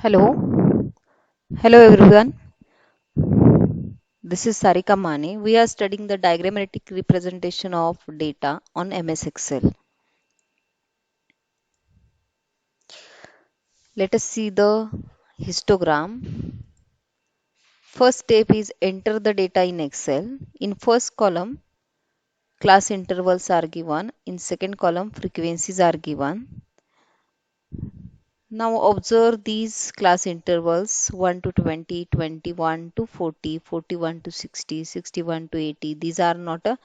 Hello, hello everyone. This is Sarika Mane. We are studying the diagrammatic representation of data on MS Excel. Let us see the histogram. First step is enter the data in Excel. In first column, class intervals are given. In second column, frequencies are given. Now observe these class intervals 1 to 20, 21 to 40, 41 to 60, 61 to 80. These are not a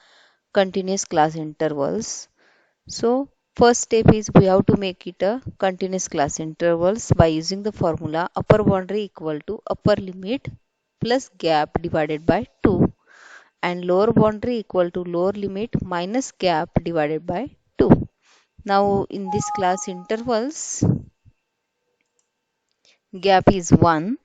continuous class intervals. So first step is we have to make it a continuous class intervals by using the formula upper boundary equal to upper limit plus gap divided by 2 and lower boundary equal to lower limit minus gap divided by 2. Now in this class intervals gap is 1.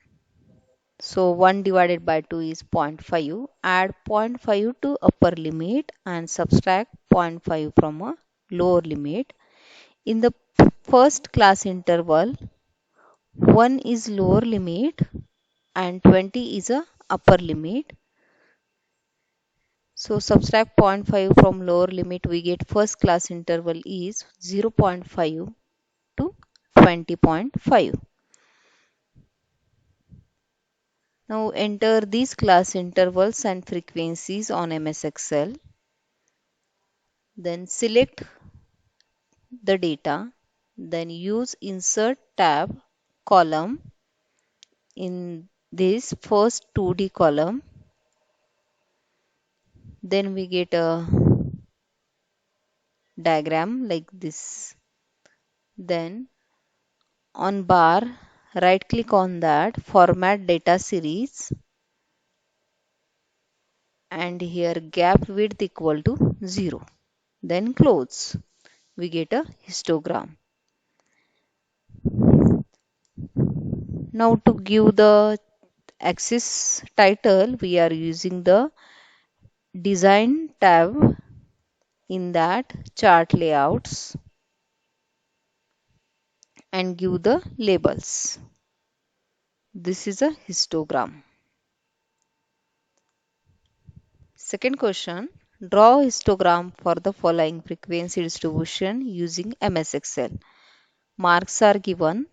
So 1 divided by 2 is 0.5. Add 0.5 to upper limit and subtract 0.5 from a lower limit. In the first class interval, 1 is lower limit and 20 is a upper limit. So subtract 0.5 from lower limit, we get first class interval is 0.5 to 20.5. Now enter these class intervals and frequencies on MS Excel. Then select the data. Then use insert tab column in this first 2D column. Then we get a diagram like this. Then on bar, right click on that, format data series, and here gap width equal to 0. Then close. We get a histogram. Now to give the axis title, we are using the design tab in that chart layouts and give the labels. This is a histogram. Second question, draw a histogram for the following frequency distribution using MS Excel. Marks are given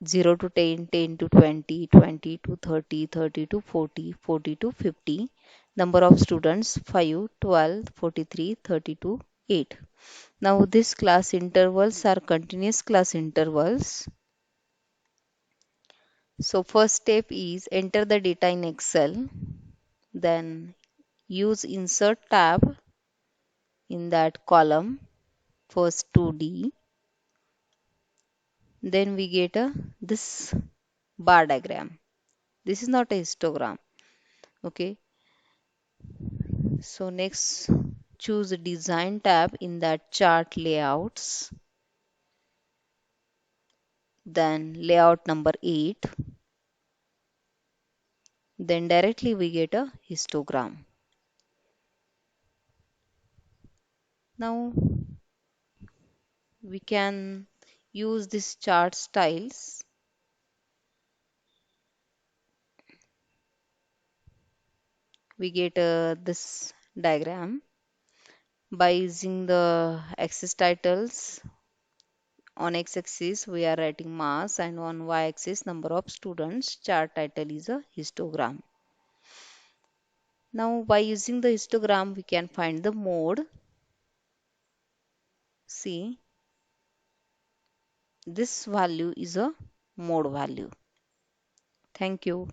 0 to 10, 10 to 20, 20 to 30, 30 to 40, 40 to 50. Number of students 5, 12, 43, 32, 8. Now these class intervals are continuous class intervals. So first step is enter the data in Excel. Then use insert tab in that column first 2D. Then we get a this bar diagram. This is not a histogram. Okay. So next choose the design tab in that chart layouts. Then layout number 8. Then directly we get a histogram. Now we can use this chart styles. We get this diagram by using the axis titles. On x-axis we are writing mass and on y-axis number of students. Chart title is a histogram. Now by using the histogram we can find the mode. See, this value is a mode value. Thank you.